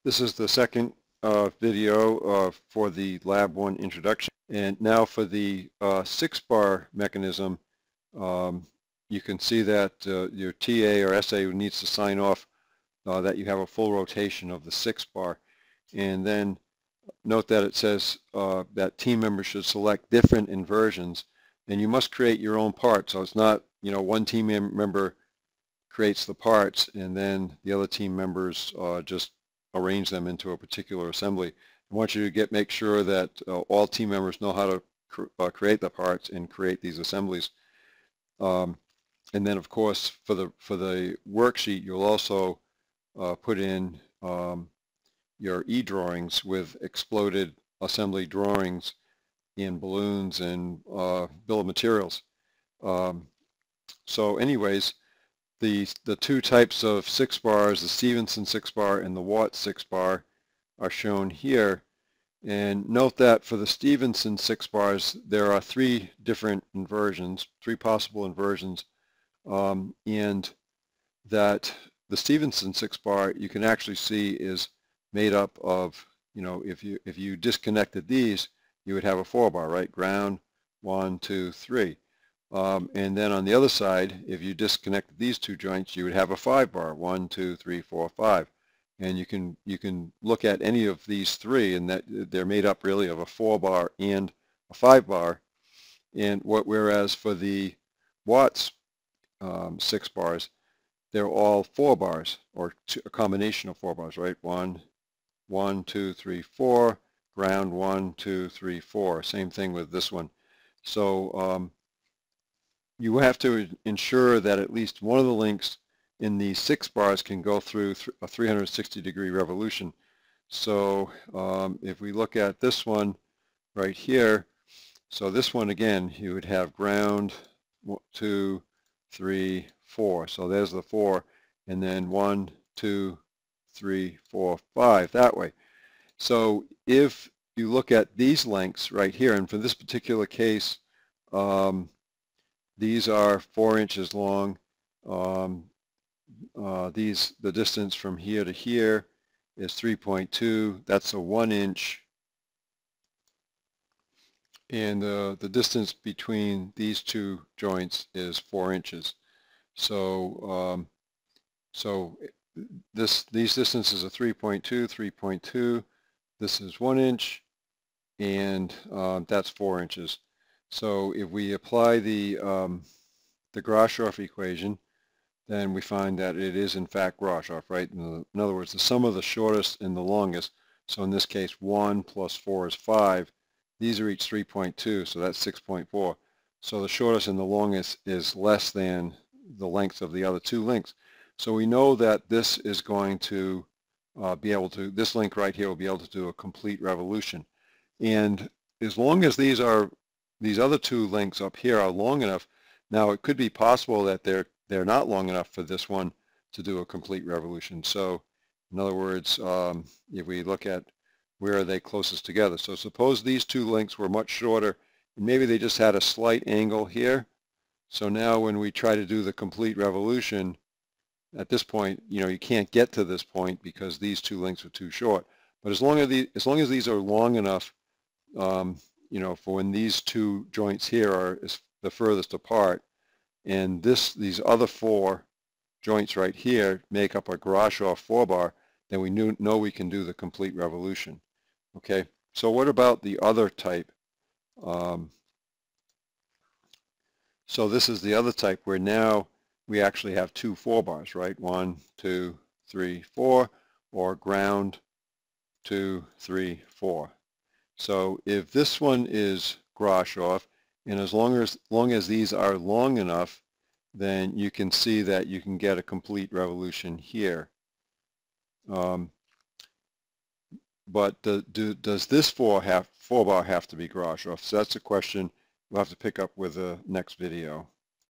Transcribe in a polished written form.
This is the second video for the Lab 1 introduction. And now for the 6-bar mechanism, you can see that your TA or SA needs to sign off that you have a full rotation of the 6-bar. And then note that it says that team members should select different inversions. And you must create your own part. So it's not, one team member creates the parts and then the other team members just arrange them into a particular assembly. I want you to make sure that all team members know how to create the parts and create these assemblies. And then, of course, for the worksheet, you'll also put in your e-drawings with exploded assembly drawings in balloons and bill of materials. So anyways, the two types of 6-bars, the Stevenson 6-bar and the Watt 6-bar, are shown here. And note that for the Stevenson 6-bars, there are three different inversions, three possible inversions, and that the Stevenson 6-bar you can actually see is made up of, if you disconnected these, you would have a 4-bar, right? Ground, 1, 2, 3. And then on the other side, if you disconnected these two joints, you would have a 5-bar, 1, 2, 3, 4, 5. And you can look at any of these three, and that they're made up really of a 4-bar and a 5-bar. And whereas for the Watts 6 bars, they're all 4 bars, or a combination of 4 bars, right? 1, 1, 2, 3, 4. Ground 1, 2, 3, 4. Same thing with this one. So you have to ensure that at least one of the links in these 6 bars can go through a 360-degree revolution. So if we look at this one right here, so this one again, you would have ground 2, 3, 4. So there's the 4, and then 1, 2, 3, 4, 5 that way. So if you look at these lengths right here, and for this particular case, these are 4 inches long. The distance from here to here is 3.2. That's a 1 inch. And the distance between these two joints is 4 inches. So these distances are 3.2, 3.2. This is 1 inch, and that's 4 inches. So if we apply the Grashof equation, then we find that it is in fact Grashof, right? In other words, the sum of the shortest and the longest. So in this case, 1 plus 4 is 5. These are each 3.2, so that's 6.4. So the shortest and the longest is less than the length of the other two links. So we know that this is going to this link right here will be able to do a complete revolution. And as long as these other two links up here are long enough, now it could be possible that they're not long enough for this one to do a complete revolution. So in other words, if we look at where are they closest together. So suppose these two links were much shorter, and maybe they just had a slight angle here. So now when we try to do the complete revolution, at this point, you can't get to this point because these two links are too short. But as long as these are long enough, for when these two joints here are the furthest apart, and these other 4 joints right here make up a Grashof 4-bar, then we know we can do the complete revolution. Okay, so what about the other type? So this is the other type where now we actually have 2 4-bars, right? 1, 2, 3, 4, or ground 2, 3, 4. So if this one is Grashof, and as long as these are long enough, then you can see that you can get a complete revolution here. But does this 4-bar have to be Grashof? So that's a question we'll have to pick up with the next video.